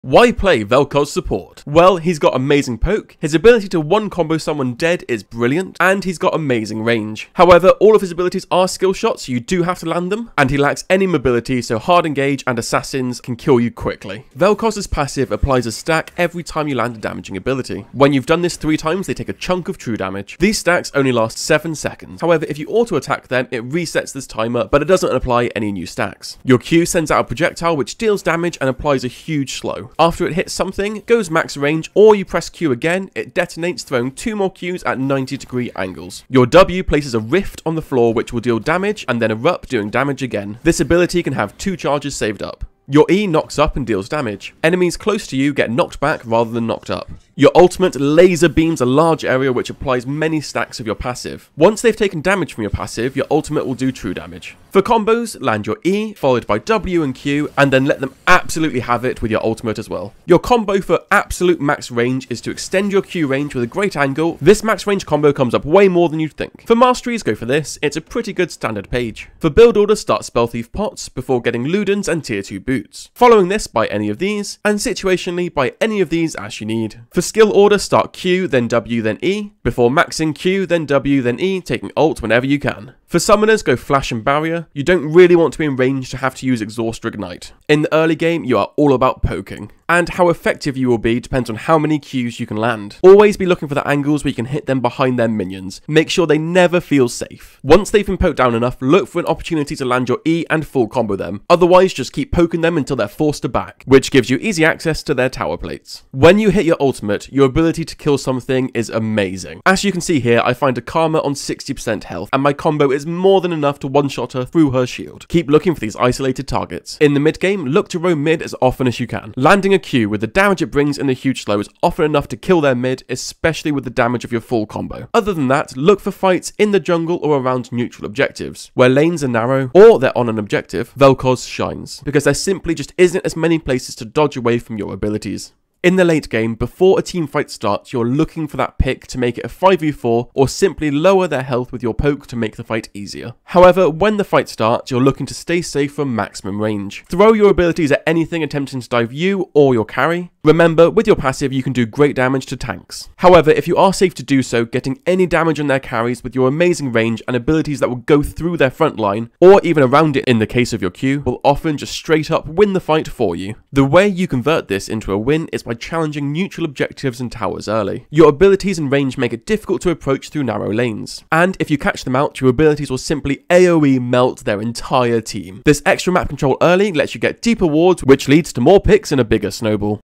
Why play VEL'KOZ Support? Well, he's got amazing poke, his ability to one-combo someone dead is brilliant, and he's got amazing range. However, all of his abilities are skill shots, so you do have to land them, and he lacks any mobility, so hard engage and assassins can kill you quickly. Vel'Koz's passive applies a stack every time you land a damaging ability. When you've done this 3 times, they take a chunk of true damage. These stacks only last 7 seconds. However, if you auto-attack them, it resets this timer, but it doesn't apply any new stacks. Your Q sends out a projectile which deals damage and applies a huge slow. After it hits something, goes max range, or you press Q again, it detonates, throwing 2 more Qs at 90-degree angles. Your W places a rift on the floor which will deal damage, and then erupt, doing damage again. This ability can have 2 charges saved up. Your E knocks up and deals damage. Enemies close to you get knocked back rather than knocked up. Your ultimate laser beams a large area which applies many stacks of your passive. Once they've taken damage from your passive, your ultimate will do true damage. For combos, land your E, followed by W and Q, and then let them absolutely have it with your ultimate as well. Your combo for absolute max range is to extend your Q range with a great angle. This max range combo comes up way more than you'd think. For Masteries, go for this, it's a pretty good standard page. For build order, start Spell Thief Pots before getting Ludens and tier 2 boots. Following this, buy any of these, and situationally, buy any of these as you need. For skill order, start Q, then W, then E, before maxing Q, then W, then E, taking ult whenever you can. For summoners, go Flash and Barrier. You don't really want to be in range to have to use Exhaust or Ignite. In the early game, you are all about poking. And how effective you will be depends on how many Qs you can land. Always be looking for the angles where you can hit them behind their minions. Make sure they never feel safe. Once they've been poked down enough, look for an opportunity to land your E and full combo them. Otherwise, just keep poking them until they're forced to back, which gives you easy access to their tower plates. When you hit your ultimate, your ability to kill something is amazing. As you can see here, I find a Karma on 60% health, and my combo is more than enough to one-shot her through her shield. Keep looking for these isolated targets. In the mid game, look to roam mid as often as you can. Landing a Q with the damage it brings and the huge slow is often enough to kill their mid, especially with the damage of your full combo. Other than that, look for fights in the jungle or around neutral objectives. Where lanes are narrow, or they're on an objective, Vel'Koz shines, because there simply just isn't as many places to dodge away from your abilities. In the late game, before a team fight starts, you're looking for that pick to make it a 5v4 or simply lower their health with your poke to make the fight easier. However, when the fight starts, you're looking to stay safe from maximum range. Throw your abilities at anything attempting to dive you or your carry. Remember, with your passive, you can do great damage to tanks. However, if you are safe to do so, getting any damage on their carries with your amazing range and abilities that will go through their front line, or even around it in the case of your Q, will often just straight up win the fight for you. The way you convert this into a win is by challenging neutral objectives and towers early. Your abilities and range make it difficult to approach through narrow lanes. And if you catch them out, your abilities will simply AoE melt their entire team. This extra map control early lets you get deeper wards, which leads to more picks and a bigger snowball.